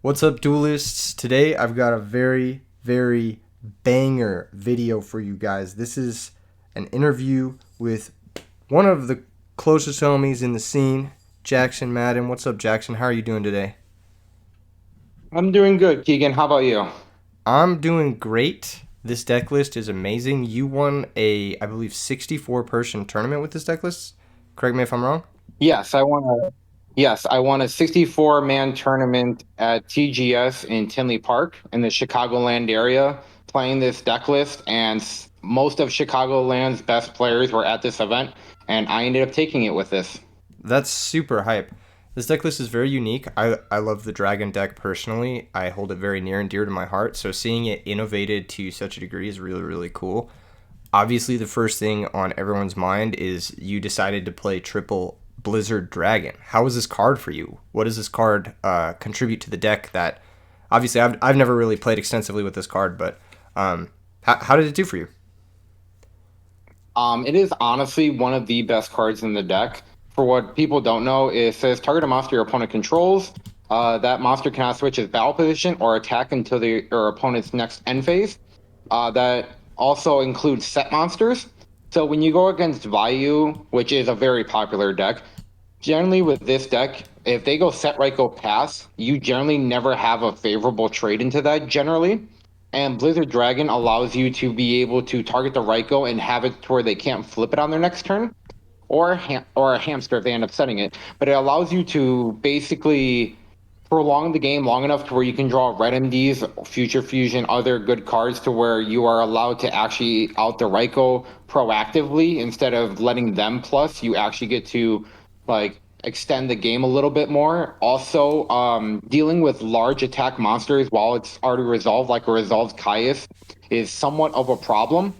What's up, duelists? Today I've got a very, very banger video for you guys. This is an interview with one of the closest homies in the scene, Jackson Madden. What's up, Jackson? How are you doing today? I'm doing good, Keegan. How about you? I'm doing great. This deck list is amazing. You won I believe, 64 person tournament with this deck list. Correct me if I'm wrong. Yes, I won a 64-man tournament at TGS in Tinley Park in the Chicagoland area playing this deck list, and most of Chicagoland's best players were at this event, and I ended up taking it with this. That's super hype. This deck list is very unique. I love the Dragon deck personally. I hold it very near and dear to my heart. So seeing it innovated to such a degree is really, really cool. Obviously, the first thing on everyone's mind is you decided to play triple Blizzard Dragon. How is this card for you? What does this card contribute to the deck that obviously I've never really played extensively with this card, but how did it do for you? It is honestly one of the best cards in the deck. For what people don't know, it says target a monster your opponent controls. That monster cannot switch its battle position or attack until your opponent's next end phase. That also includes set monsters. So when you go against Vayu, which is a very popular deck, generally with this deck, if they go set right, go pass, you generally never have a favorable trade into that generally. And Blizzard Dragon allows you to be able to target the right go and have it to where they can't flip it on their next turn, or a hamster if they end up setting it. But it allows you to basically prolong the game long enough to where you can draw red MDs, future fusion, other good cards to where you are allowed to actually out the Raiko proactively instead of letting them plus. You actually get to like extend the game a little bit more. Also, dealing with large attack monsters while it's already resolved, like a resolved Caius, is somewhat of a problem.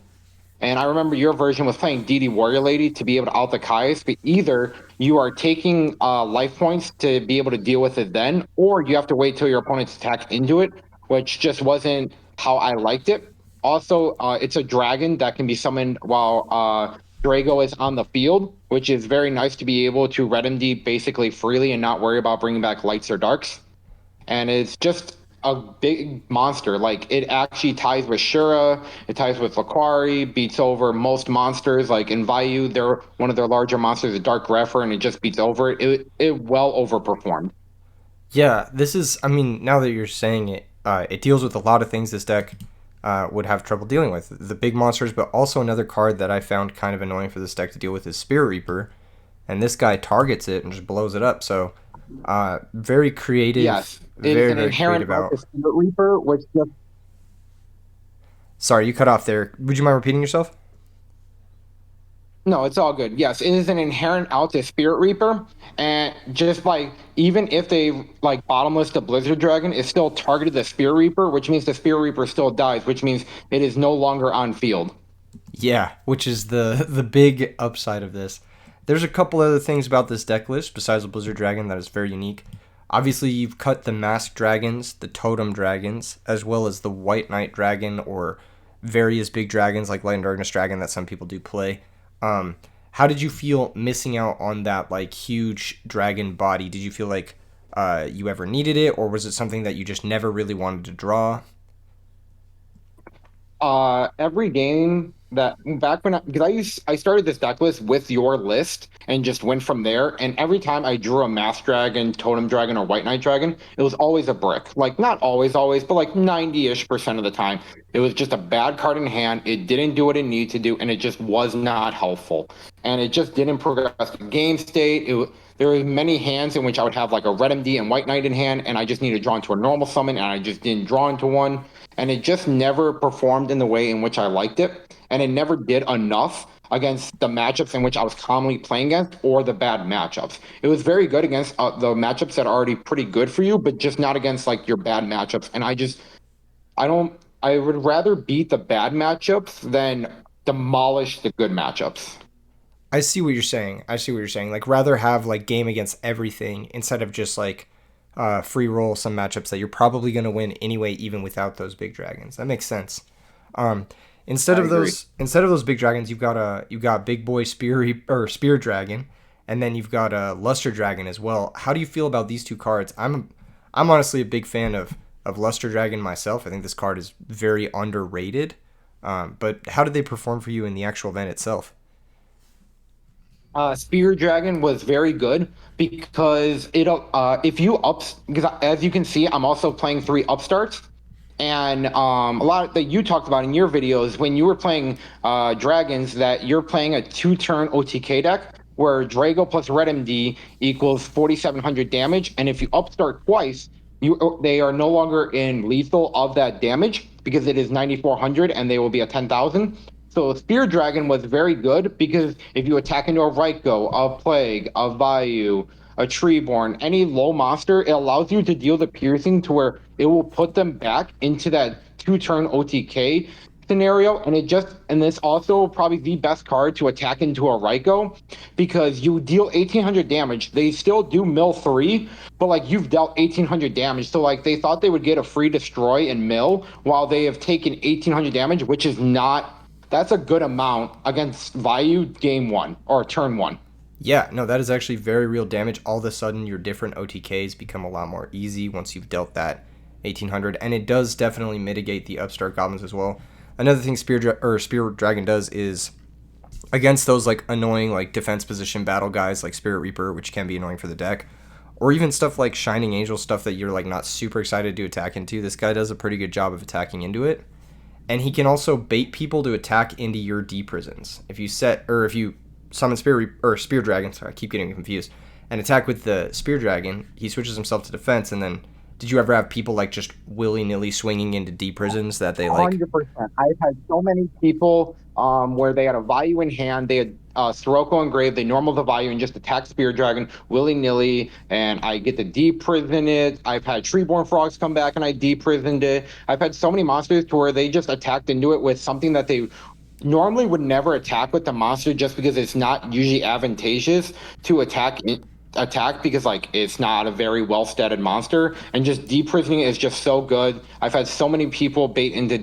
And I remember your version was playing DD Warrior Lady to be able to out the Kais, but either you are taking life points to be able to deal with it then, or you have to wait till your opponent's attack into it, which just wasn't how I liked it. Also, it's a dragon that can be summoned while Drago is on the field, which is very nice to be able to red MD basically freely and not worry about bringing back lights or darks, and it's just a big monster. Like it actually ties with Shura, it ties with Laquari, beats over most monsters. Like in Vayu, they're one of their larger monsters, a Dark Refer, and it just beats over it. It well overperformed. Yeah, this is. I mean, now that you're saying it, it deals with a lot of things this deck would have trouble dealing with. The big monsters, but also another card that I found kind of annoying for this deck to deal with is Spirit Reaper, and this guy targets it and just blows it up. So, very creative, Yes, it is very an very inherent creative out. Alpha Spirit Reaper, which just Sorry, you cut off there. Would you mind repeating yourself? no, it's all good. Yes, it is an inherent out to Spirit Reaper, and just like even if they like bottomless the Blizzard Dragon, it still targeted the Spirit Reaper, which means the Spirit Reaper still dies, which means it is no longer on field. Yeah, which is the big upside of this. There's a couple other things about this deck list besides the Blizzard Dragon that is very unique. Obviously, you've cut the Masked Dragons, the Totem Dragons, as well as the White Knight Dragon or various big dragons like Light and Darkness Dragon that some people do play. Um, how did you feel missing out on that like huge dragon body? Did you feel like you ever needed it, or was it something that you just never really wanted to draw? Every game that back when because I started this deck list with your list and just went from there. And every time I drew a Mass Dragon, Totem Dragon, or White Knight Dragon, it was always a brick. Like not always, but like 90-ish% of the time, it was just a bad card in hand. It didn't do what it needed to do, and it just was not helpful. And it just didn't progress the game state. There were many hands in which I would have like a Red MD and White Knight in hand, and I just needed to draw into a normal summon, and I just didn't draw into one, and it just never performed in the way in which I liked it, and it never did enough against the matchups in which I was commonly playing against or the bad matchups. It was very good against the matchups that are already pretty good for you, but just not against like your bad matchups. And I don't, I would rather beat the bad matchups than demolish the good matchups. I see what you're saying. I see what you're saying. Like rather have like game against everything instead of just like free roll some matchups that you're probably going to win anyway, even without those big dragons. That makes sense. Um, I agree. instead of those big dragons, you've got big boy or spear dragon, and then you've got a luster dragon as well. How do you feel about these two cards? I'm honestly a big fan of Luster Dragon myself. I think this card is very underrated. But how did they perform for you in the actual event itself? Spear Dragon was very good because if you ups because as you can see, I'm also playing three upstarts, and a lot that you talked about in your videos when you were playing dragons, that you're playing a two-turn OTK deck where Drago plus Red MD equals 4,700 damage, and if you upstart twice, they are no longer in lethal of that damage because it is 9,400 and they will be at 10,000. So Spear Dragon was very good because if you attack into a Ryko, a Plague, a Vayu, a Treeborn, any low monster, it allows you to deal the piercing to where it will put them back into that two-turn OTK scenario, and this also probably the best card to attack into a Ryko because you deal 1,800 damage. They still do mill 3, but like you've dealt 1,800 damage. So like they thought they would get a free destroy and mill while they have taken 1,800 damage, which is not, that's a good amount against Vayu game 1 or turn 1. Yeah, no, that is actually very real damage. All of a sudden, your different OTKs become a lot more easy once you've dealt that 1,800, and it does definitely mitigate the upstart goblins as well. Another thing Spear Dragon does is against those like annoying like defense position battle guys like Spirit Reaper, which can be annoying for the deck, or even stuff like Shining Angel, stuff that you're like not super excited to attack into. This guy does a pretty good job of attacking into it, and he can also bait people to attack into your D prisons. If you summon Spear Dragon, sorry, I keep getting confused, and attack with the Spear Dragon, he switches himself to defense, and then did you ever have people like just willy-nilly swinging into D prisons that they like? 100%. I've had so many people where they had a Vayu in hand, they had Sirocco engraved, they normal the Vayu and just attack Spear Dragon willy-nilly, and I get to deprison it. I've had Treeborn Frogs come back and I deprisoned it. I've had so many monsters to where they just attacked into it with something that they normally would never attack with the monster just because it's not usually advantageous to attack because like it's not a very well statted monster, and just deprisoning is just so good. I've had so many people bait into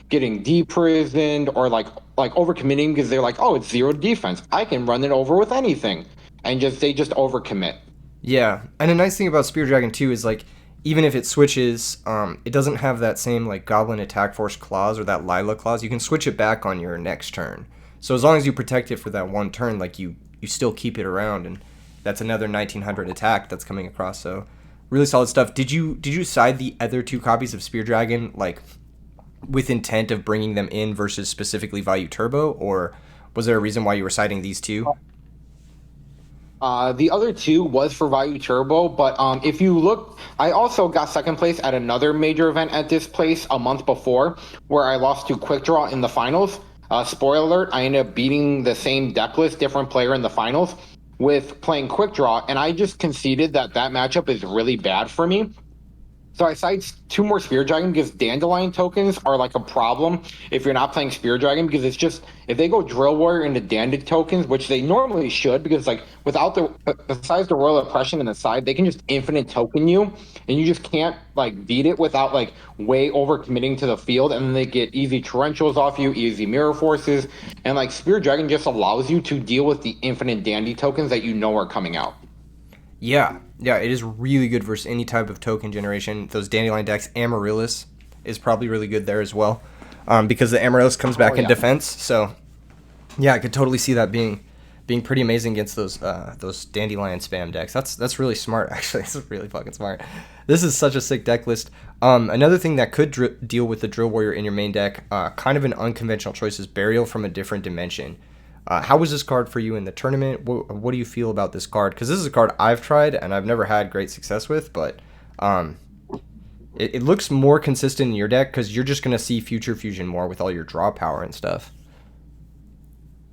getting deprisoned or like overcommitting because they're like, oh, it's zero defense, I can run it over with anything, and they just overcommit. Yeah, and a nice thing about Spear Dragon too is like even if it switches, it doesn't have that same like Goblin Attack Force clause or that Lila clause. You can switch it back on your next turn. So as long as you protect it for that one turn, like you still keep it around, and that's another 1,900 attack that's coming across. So really solid stuff. Did you side the other two copies of Spear Dragon like with intent of bringing them in versus specifically Vayu Turbo, or was there a reason why you were siding these two? The other two was for Vayu Turbo, but if you look, I also got second place at another major event at this place a month before, where I lost to Quick Draw in the finals. Spoiler alert, I ended up beating the same deck list, different player in the finals, with playing Quick Draw, and I just conceded that matchup is really bad for me. So I cite two more Spear Dragon because Dandelion tokens are like a problem if you're not playing Spear Dragon, because it's just, if they go Drill Warrior into Dandelion tokens, which they normally should, because like without besides the Royal Oppression in the side, they can just infinite token you, and you just can't like beat it without like way over committing to the field, and then they get easy torrentials off you, easy mirror forces, and like Spear Dragon just allows you to deal with the infinite Dandy tokens that you know are coming out. Yeah, it is really good versus any type of token generation. Those Dandelion decks, Amaryllis is probably really good there as well, because the Amaryllis comes back in defense. So, yeah, I could totally see that being pretty amazing against those Dandelion spam decks. That's really smart, actually. It's really fucking smart. This is such a sick deck list. Another thing that could deal with the Drill Warrior in your main deck, kind of an unconventional choice, is Burial from a Different Dimension. How was this card for you in the tournament? What do you feel about this card? Because this is a card I've tried and I've never had great success with, but it looks more consistent in your deck because you're just going to see Future Fusion more with all your draw power and stuff.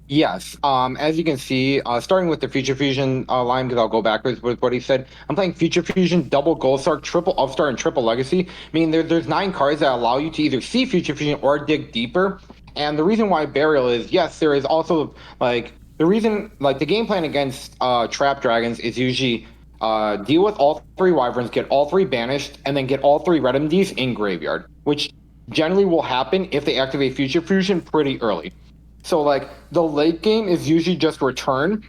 Yes. As you can see, starting with the Future Fusion line, because I'll go backwards with what he said. I'm playing Future Fusion, double Gold Star, triple Upstart, and triple Legacy. I mean, there's 9 cards that allow you to either see Future Fusion or dig deeper. And the reason why Burial is, yes, there is also like the reason, like the game plan against Trap Dragons is usually deal with all 3 Wyverns, get all 3 banished, and then get all 3 Red MDs in graveyard, which generally will happen if they activate Future Fusion pretty early. So like the late game is usually just return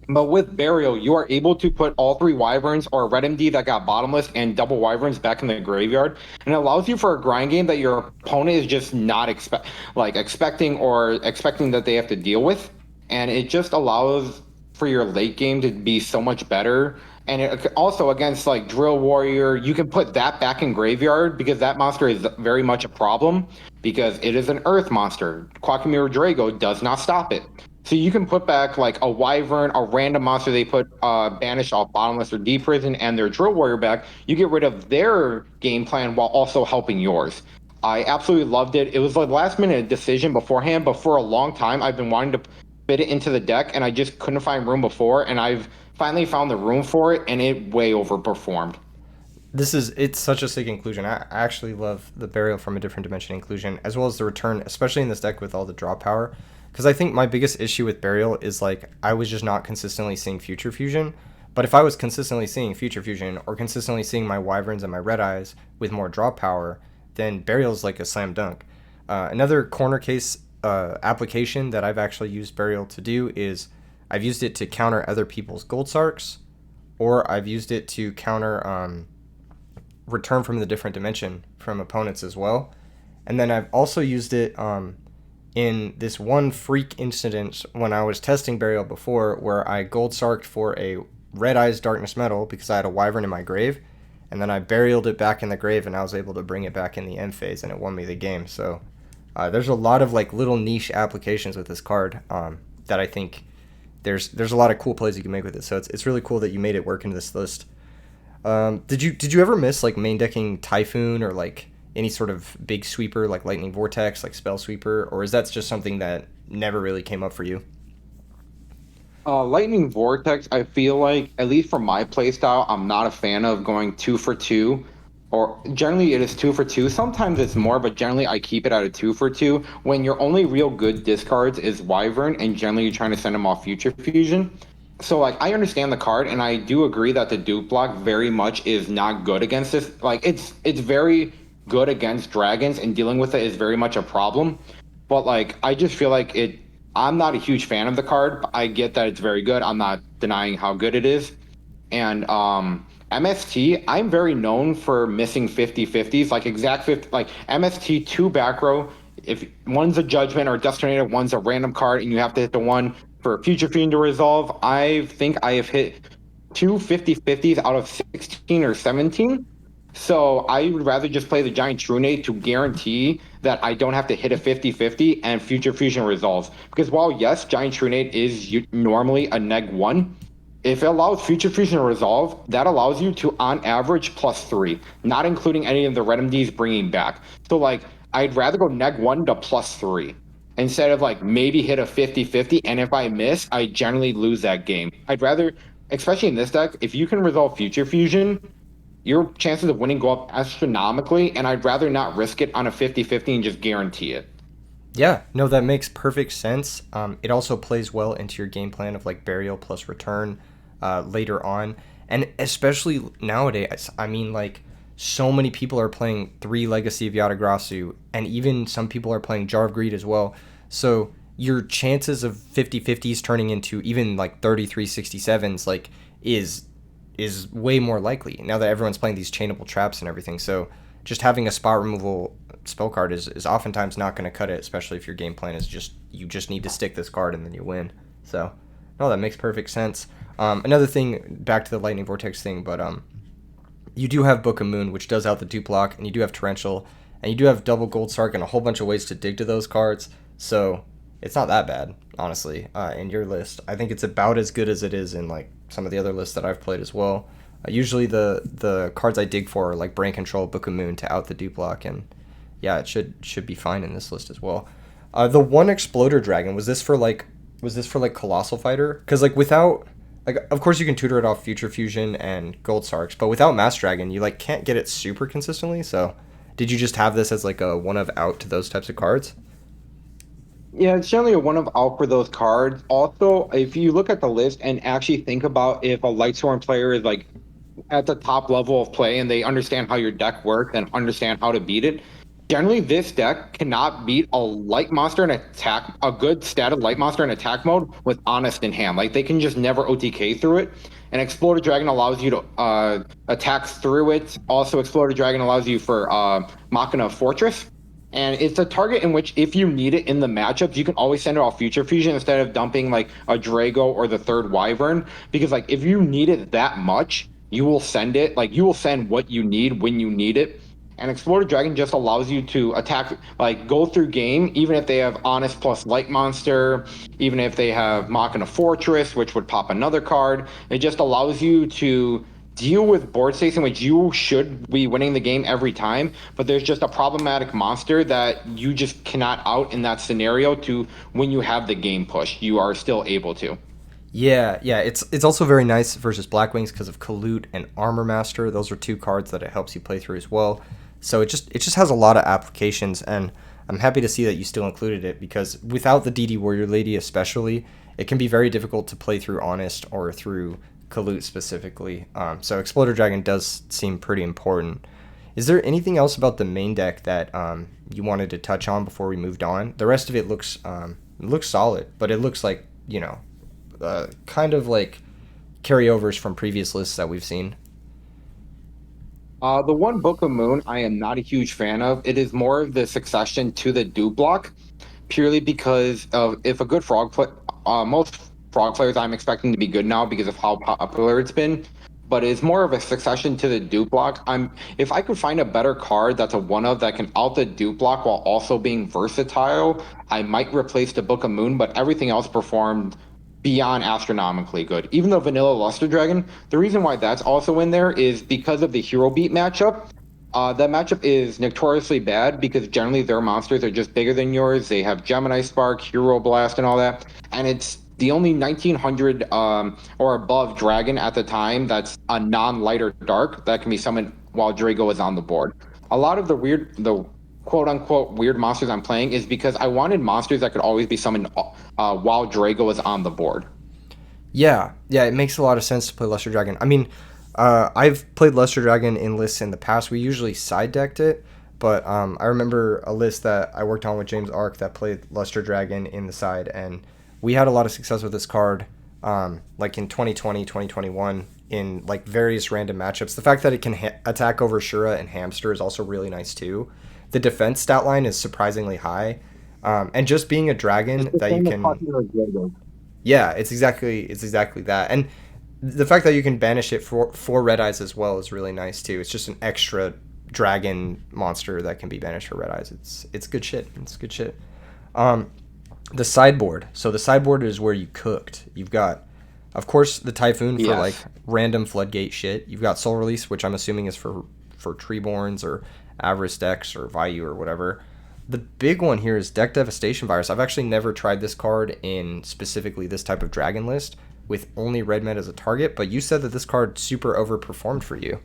But with Burial, you are able to put all three Wyverns or Red MD that got bottomless and double Wyverns back in the graveyard, and it allows you for a grind game that your opponent is just not expecting that they have to deal with, and it just allows for your late game to be so much better. And it, also against like Drill Warrior, you can put that back in graveyard because that monster is very much a problem because it is an Earth monster. Quackmere Drago does not stop it. So you can put back like a Wyvern, a random monster they put banished off Bottomless or Deep Prison, and their Drill Warrior back. You get rid of their game plan while also helping yours. I absolutely loved it. It was a last minute decision beforehand, but for a long time I've been wanting to fit it into the deck, and I just couldn't find room before, and I've finally found the room for it, and it way overperformed. It's such a sick inclusion. I actually love the Burial from a Different Dimension inclusion, as well as the return, especially in this deck with all the draw power. Because I think my biggest issue with Burial is like I was just not consistently seeing Future Fusion. But if I was consistently seeing Future Fusion or consistently seeing my Wyverns and my Red Eyes with more draw power, then Burial is like a slam dunk. Another corner case application that I've actually used Burial to do is I've used it to counter other people's Gold Sarks, or I've used it to counter Return from the Different Dimension from opponents as well. And then I've also used it in this one freak incident when I was testing Burial before, where I Gold Sarked for a Red Eyes Darkness Metal because I had a Wyvern in my grave, and then I burialed it back in the grave, and I was able to bring it back in the end phase, and it won me the game. So there's a lot of like little niche applications with this card that I think there's a lot of cool plays you can make with it. So it's really cool that you made it work into this list. Did you ever miss like main decking Typhoon or like any sort of big sweeper like Lightning Vortex, like Spell Sweeper, or is that just something that never really came up for you? Lightning Vortex, I feel like, at least for my playstyle, I'm not a fan of going 2 for 2. Or generally it is 2 for 2. Sometimes it's more, but generally I keep it at a 2 for 2. When your only real good discards is Wyvern, and generally you're trying to send them off Future Fusion. So like I understand the card, and I do agree that the dupe block very much is not good against this. Like it's very good against dragons, and dealing with it is very much a problem. But like I just feel like it. I'm not a huge fan of the card. I get that it's very good. I'm not denying how good it is. And MST, I'm very known for missing 50/50s, like exact 50, like MST 2 back row. If one's a judgment or a destinator, one's a random card, and you have to hit the one for Future Fiend to resolve. I think I have hit two 50/50s out of 16 or 17. So I would rather just play the Giant Trunade to guarantee that I don't have to hit a 50/50 and Future Fusion resolves. Because while, yes, Giant Trunade is normally a neg 1, if it allows Future Fusion to resolve, that allows you to, on average, +3, not including any of the red MDs bringing back. So, like, I'd rather go neg 1 to +3 instead of, like, maybe hit a 50/50, and if I miss, I generally lose that game. I'd rather, especially in this deck, if you can resolve Future Fusion, your chances of winning go up astronomically, and I'd rather not risk it on a 50/50 and just guarantee it. Yeah, no, that makes perfect sense. It also plays well into your game plan of like Burial plus Return later on. And especially nowadays, I mean, like, so many people are playing 3 Legacy of Yatagrasu, and even some people are playing Jar of Greed as well. So your chances of 50/50s turning into even like 33/67s like is way more likely now that everyone's playing these chainable traps and everything. So just having a spot removal spell card is oftentimes not going to cut it, especially if your game plan is just you just need to stick this card and then you win. So no, that makes perfect sense. Another thing, back to the Lightning Vortex thing, but you do have Book of Moon, which does out the dupe block, and you do have Torrential, and you do have double Gold Sark and a whole bunch of ways to dig to those cards. So it's not that bad, honestly, in your list. I think it's about as good as it is in like some of the other lists that I've played as well. Usually the cards I dig for are like Brain Control, Book of Moon to out the dupe block, and yeah, it should be fine in this list as well. The one Exploder Dragon, was this for like Colossal Fighter? Because like without, like, of course you can tutor it off Future Fusion and Gold Sarks, but without Mass Dragon you like can't get it super consistently. So did you just have this as like a one of out to those types of cards? Yeah, it's generally a one of out for those cards. Also, if you look at the list and actually think about if a Lightsworn player is like at the top level of play and they understand how your deck works and understand how to beat it, Generally, this deck cannot beat a light monster in attack, a good statted light monster in attack mode with Honest in hand. Like they can just never OTK through it. And Exploded Dragon allows you to attack through it. Also, Exploded Dragon allows you for Machina Fortress. And it's a target in which, if you need it in the matchups, you can always send it off Future Fusion instead of dumping like a Drago or the third Wyvern. Because like if you need it that much, you will send it. Like you will send what you need when you need it. And Exploded Dragon just allows you to attack, like go through game, even if they have Honest plus Light Monster, even if they have Machina Fortress, which would pop another card. It just allows you to deal with board states in which you should be winning the game every time, but there's just a problematic monster that you just cannot out in that scenario to when you have the game push. You are still able to. Yeah, yeah. It's also very nice versus Blackwings because of Kalut and Armor Master. Those are two cards that it helps you play through as well. So it just has a lot of applications, and I'm happy to see that you still included it because without the DD Warrior Lady especially, it can be very difficult to play through Honest or through Kalut specifically. So Exploder Dragon does seem pretty important. Is there anything else about the main deck that you wanted to touch on before we moved on? The rest of it looks solid, but it looks like kind of like carryovers from previous lists that we've seen. The one Book of Moon I am not a huge fan of. It is more of the succession to the do block, purely because of if a good most frog players I'm expecting to be good now because of how popular it's been. But it's more of a succession to the dupe block. If I could find a better card that's a one of that can out the dupe block while also being versatile, I might replace the Book of Moon, but everything else performed beyond astronomically good. Even the vanilla Luster Dragon, the reason why that's also in there is because of the Hero Beat matchup. That matchup is notoriously bad because generally their monsters are just bigger than yours. They have Gemini Spark, Hero Blast, and all that. And it's the only 1900 or above dragon at the time that's a non-light or dark that can be summoned while Drago is on the board. A lot of the quote unquote weird monsters I'm playing is because I wanted monsters that could always be summoned while Drago is on the board. Yeah, yeah, it makes a lot of sense to play Luster Dragon. I mean, I've played Luster Dragon in lists in the past. We usually side decked it, but I remember a list that I worked on with James Ark that played Luster Dragon in the side, and we had a lot of success with this card, like in 2020, 2021, in like various random matchups. The fact that it can attack over Shura and Hamster is also really nice too. The defense stat line is surprisingly high, and just being a dragon that you can, yeah, it's exactly that, and the fact that you can banish it for red eyes as well is really nice too. It's just an extra dragon monster that can be banished for red eyes. It's good shit. It's good shit. The sideboard. So the sideboard is where you cooked. You've got, of course, the Typhoon for like random floodgate shit. You've got Soul Release, which I'm assuming is for Treeborns or Avarice decks or Vayu or whatever. The big one here is Deck Devastation Virus. I've actually never tried this card in specifically this type of dragon list with only red med as a target, but you said that this card super overperformed for you.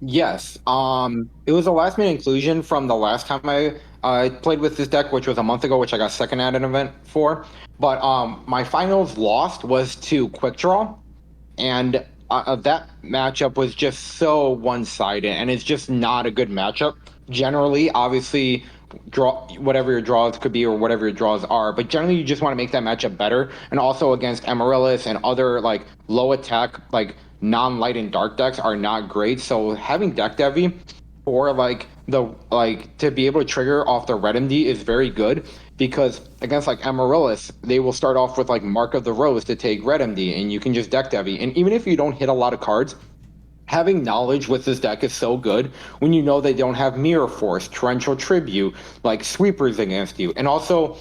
Yes. It was a last minute inclusion from the last time I played with this deck, which was a month ago, which I got second at an event for. But my finals lost was to Quick Draw, and that matchup was just so one sided, and it's just not a good matchup. Generally, obviously, draw whatever your draws could be or whatever your draws are, but generally you just want to make that matchup better. And also against Amaryllis and other like low attack like non-light and dark decks are not great. So having deck Devi for like the like to be able to trigger off the Red MD is very good because against like Amaryllis, they will start off with like Mark of the Rose to take Red MD, and you can just deck Devi. And even if you don't hit a lot of cards, having knowledge with this deck is so good when you know they don't have Mirror Force, Torrential Tribute, like sweepers against you. And also,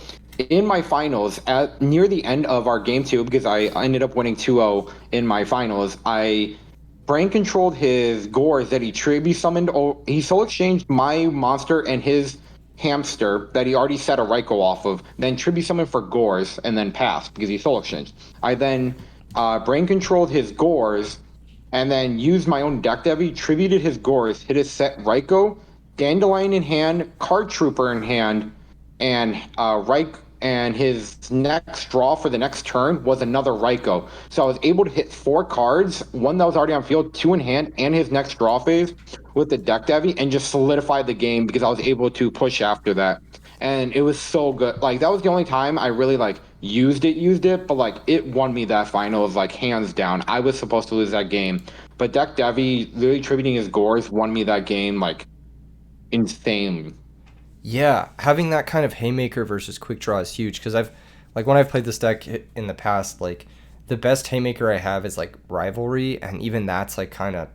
in my finals, at near the end of our game two, because I ended up winning 2-0 in my finals, I brain controlled his Gores that he tribute summoned. He soul exchanged my monster and his hamster that he already set a Raikou off of, then tribute summoned for Gores, and then passed because he soul exchanged. I then brain controlled his Gores and then used my own deck Devi, tributed his Gores, hit his set Raikou, Dandelion in hand, Card Trooper in hand, and and his next draw for the next turn was another Raiko. So I was able to hit 4 cards, one that was already on field, 2 in hand, and his next draw phase with the deck Devi, and just solidified the game because I was able to push after that. And it was so good. Like that was the only time I really like used it, but like it won me that finals like hands down. I was supposed to lose that game, but deck Devi really tributing his gores won me that game like insane. Yeah, having that kind of haymaker versus quick draw is huge because like when I've played this deck in the past, like the best haymaker I have is like rivalry, and even that's like kind of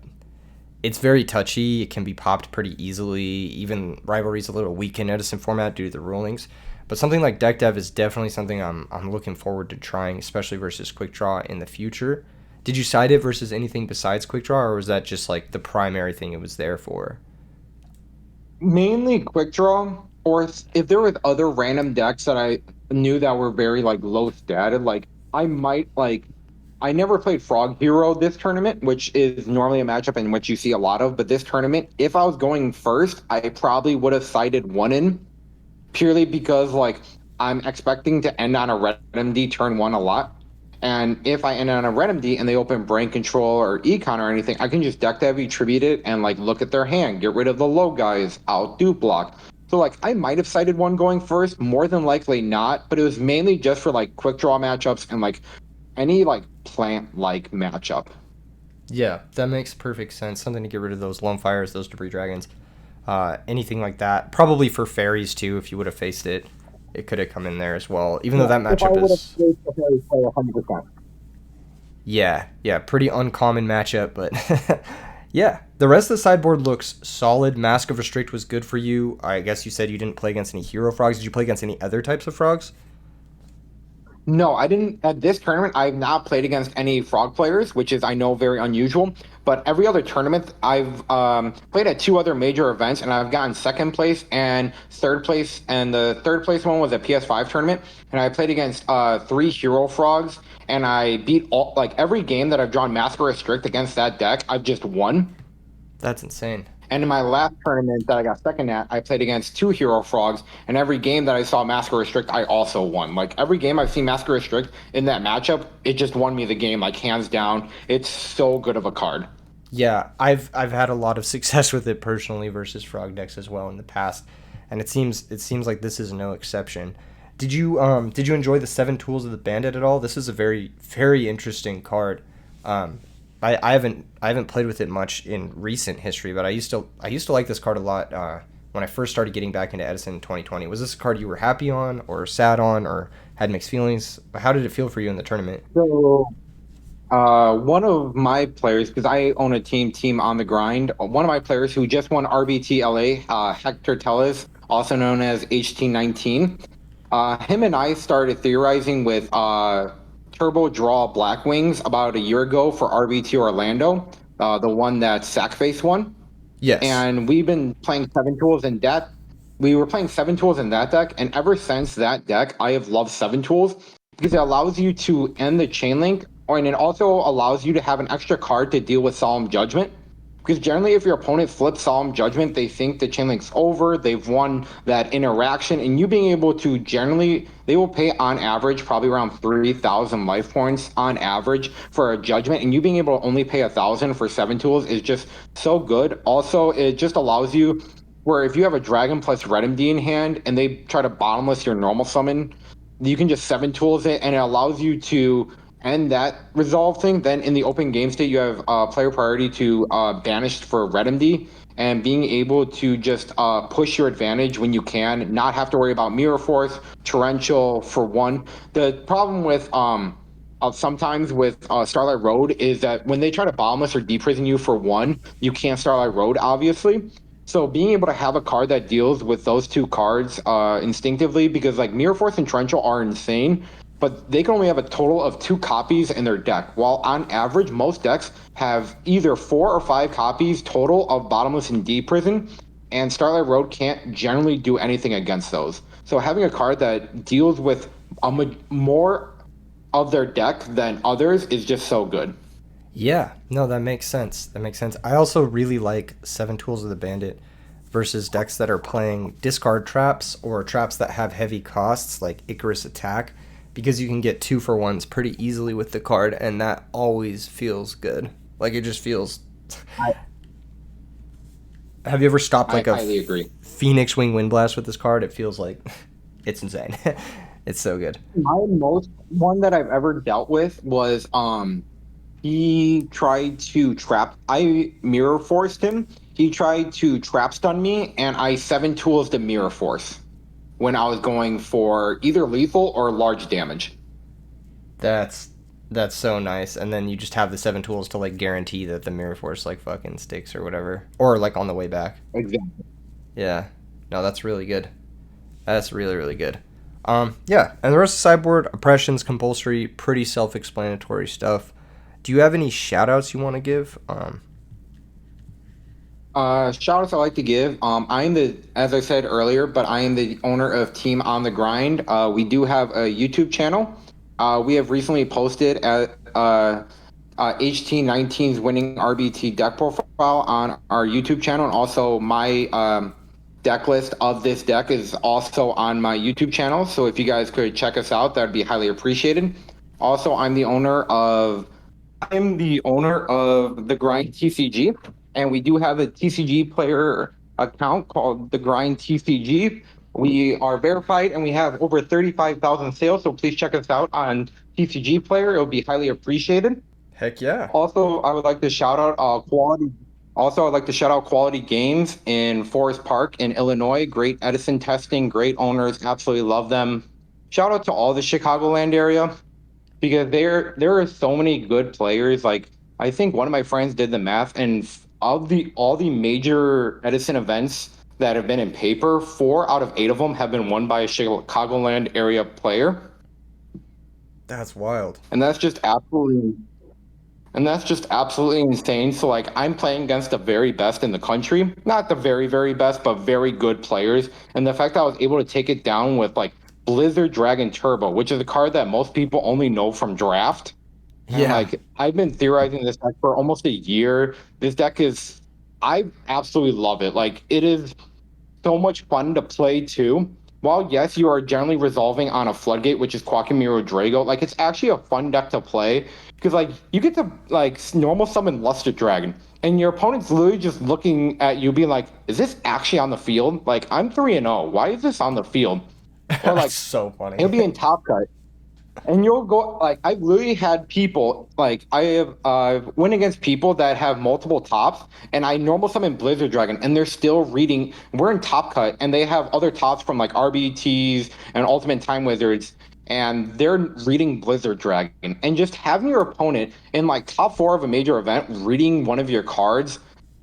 it's very touchy. It can be popped pretty easily. Even rivalry's a little weak in Edison format due to the rulings. But something like deck dev is definitely something I'm looking forward to trying, especially versus quick draw in the future. Did you side it versus anything besides quick draw, or was that just like the primary thing it was there for? Mainly quick draw, or if there was other random decks that I knew that were very like low statted, like I might like I never played Frog Hero this tournament, which is normally a matchup in which you see a lot of, but this tournament, if I was going first, I probably would have sided one in purely because like I'm expecting to end on a red MD turn one a lot. And if I end on a red MD and they open brain control or econ or anything, I can just deck heavy, tribute it, and like look at their hand, get rid of the low guys, outdo block. So like I might have cited one going first, more than likely not, but it was mainly just for like quick draw matchups and like any like plant like matchup. Yeah, that makes perfect sense. Something to get rid of those lone fires, those debris dragons, anything like that. Probably for fairies too. If you would have faced it, it could have come in there as well. Even though that If I matchup would have is, faced the fairy play 100%. yeah, pretty uncommon matchup. But yeah, the rest of the sideboard looks solid. Mask of Restrict was good for you. I guess you said you didn't play against any hero frogs. Did you play against any other types of frogs? No, I didn't. At this tournament, I've not played against any frog players, which is, I know, very unusual. But every other tournament, I've played at 2 other major events, and I've gotten second place and third place. And the third place one was a PS5 tournament, and I played against 3 hero frogs, and I beat all like every game that I've drawn Master Restrict against that deck. I've just won. That's insane. And in my last tournament that I got second at, I played against 2 hero frogs, and every game that I saw Masker Restrict, I also won. Like every game I've seen Masker Restrict in that matchup, it just won me the game, like hands down. It's so good of a card. Yeah, I've had a lot of success with it personally versus frog decks as well in the past, and it seems like this is no exception. Did you enjoy the seven tools of the bandit at all? This is a very interesting card. Um, I haven't played with it much in recent history, but I used to like this card a lot when I first started getting back into Edison in 2020. Was this a card you were happy on or sad on or had mixed feelings? How did it feel for you in the tournament? So one of my players, because I own a team on the grind. One of my players who just won RBT LA, Hector Tellez, also known as HT19. Him and I started theorizing with Turbo Draw Blackwings about a year ago for RBT Orlando, the one that Sackface won. Yes. And we've been playing seven tools in that. We were playing seven tools in that deck, and ever since that deck, I have loved seven tools because it allows you to end the chain link, and it also allows you to have an extra card to deal with Solemn Judgment. Because generally, if your opponent flips Solemn Judgment, they think the chain link's over, they've won that interaction, and you being able to generally, they will pay on average probably around 3,000 life points on average for a judgment, and you being able to only pay 1,000 for seven tools is just so good. Also, it just allows you where if you have a dragon plus red MD in hand and they try to bottomless your normal summon, you can just seven tools it, and it allows you to end that resolve thing. Then in the open game state, you have player priority to banished for red MD, and being able to just push your advantage when you can, not have to worry about mirror force, torrential for one. The problem with sometimes with Starlight Road is that when they try to bottomless or deprison you for one, you can't Starlight Road, obviously. So being able to have a card that deals with those two cards instinctively, because like Mirror Force and Torrential are insane, but they can only have a total of 2 copies in their deck. While on average, most decks have either 4 or 5 copies total of Bottomless and Deprison, and Starlight Road can't generally do anything against those. So having a card that deals with more of their deck than others is just so good. Yeah, no, that makes sense. That makes sense. I also really like Seven Tools of the Bandit. versus decks that are playing discard traps or traps that have heavy costs like Icarus Attack, because you can get 2-for-1s pretty easily with the card, and that always feels good. Like, it just feels... Have you ever stopped like I a highly agree. Phoenix Wing Windblast with this card? It feels like it's insane. It's so good. My most one that I've ever dealt with was he tried to trap. I mirror forced him. He tried to trap stun me, and I 7 tools the mirror force when I was going for either lethal or large damage. That's so nice. And then you just have the 7 tools to like guarantee that the mirror force like fucking sticks or whatever, or like on the way back. Exactly. Yeah. No, that's really good. That's really, really good. Yeah, and the rest of the sideboard, oppressions, compulsory, pretty self-explanatory stuff. Do you have any shout-outs you want to give? Shout outs I like to give. I am the, as I said earlier, but I am the owner of Team on the Grind. We do have a YouTube channel. We have recently posted at HT19's winning RBT deck profile on our YouTube channel, and also my deck list of this deck is also on my YouTube channel. So if you guys could check us out, that'd be highly appreciated. Also, I'm the owner of the Grind TCG, and we do have a TCG player account called the Grind TCG. We are verified, and we have over 35,000 sales. So please check us out on TCG Player. It will be highly appreciated. Heck yeah. Also, I would like to shout out quality. Also, I'd like to shout out Quality Games in Forest Park in Illinois. Great Edison testing, great owners, absolutely love them. Shout out to all the Chicagoland area, because there are so many good players. Like, I think one of my friends did the math, and of all the major Edison events that have been in paper, 4 out of 8 of them have been won by a Chicagoland area player. That's wild. And that's just absolutely insane. So like, I'm playing against the very best in the country, not the very, very best, but very good players. And the fact that I was able to take it down with like Blizzard Dragon Turbo, which is a card that most people only know from draft. And Yeah. like, I've been theorizing this deck for almost a year. This deck I absolutely love it. Like, it is so much fun to play too. While yes, you are generally resolving on a floodgate, which is Quackmiro Drago, like, it's actually a fun deck to play, because like, you get to like normal summon Luster Dragon, and your opponent's literally just looking at you being like, is this actually on the field? Like, I'm 3-0. Why is this on the field? Or like, That's so funny. it'll be in Top Cut. And you'll go, like, I've literally had people, like, I have went against people that have multiple tops, and I normal summon Blizzard Dragon, and they're still reading, we're in Top Cut, and they have other tops from, like, RBETs and Ultimate Time Wizards, and they're reading Blizzard Dragon. And just having your opponent in, like, top 4 of a major event reading one of your cards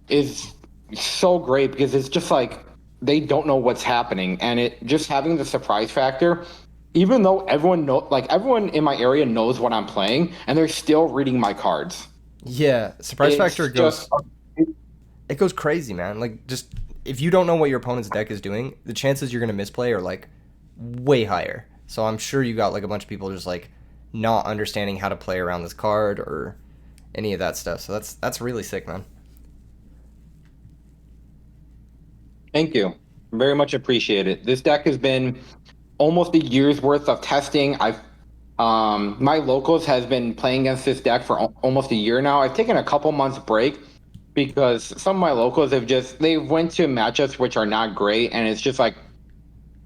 is so great, because it's just, like, they don't know what's happening, and it just having the surprise factor, even though everyone in my area knows what I'm playing, and they're still reading my cards. Yeah, surprise It's factor goes. just- It goes crazy, man. Like, just if you don't know what your opponent's deck is doing, the chances you're gonna misplay are like way higher. So I'm sure you got like a bunch of people just like not understanding how to play around this card or any of that stuff. So that's really sick, man. Thank you. Very much appreciated. This deck has been almost a year's worth of testing. My locals has been playing against this deck for almost a year now. I've taken a couple months break because some of my locals they went to matchups which are not great, and it's just like,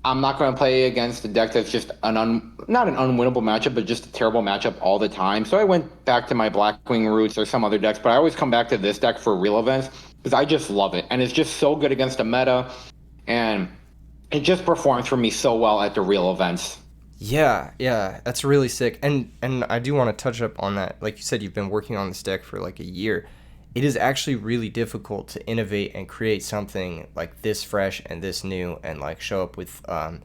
I'm not going to play against a deck that's just not an unwinnable matchup, but just a terrible matchup all the time. So I went back to my Blackwing roots or some other decks, but I always come back to this deck for real events because I just love it, and it's just so good against the meta, and it just performs for me so well at the real events. Yeah, that's really sick. And I do want to touch up on that. Like you said, you've been working on this deck for like a year. It is actually really difficult to innovate and create something like this fresh and this new and like show up with a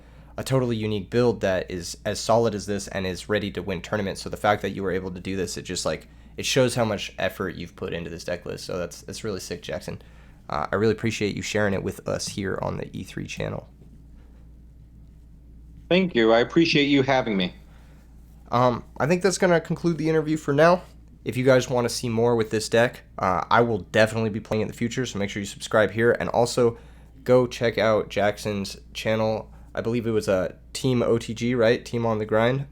totally unique build that is as solid as this and is ready to win tournaments. So the fact that you were able to do this, it just like, it shows how much effort you've put into this deck list. So that's really sick, Jackson. I really appreciate you sharing it with us here on the E3 channel. Thank you. I appreciate you having me. I think that's going to conclude the interview for now. If you guys want to see more with this deck, I will definitely be playing in the future, so make sure you subscribe here. And also, go check out Jackson's channel. I believe it was a Team OTG, right? Team on the Grind.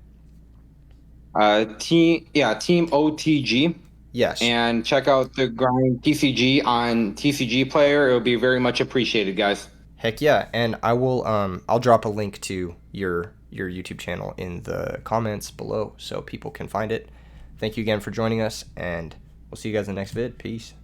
Team OTG. Yes. And check out the Grind TCG on TCG Player. It would be very much appreciated, guys. Heck yeah, and I will I'll drop a link to your YouTube channel in the comments below so people can find it. Thank you again for joining us, and we'll see you guys in the next vid. Peace.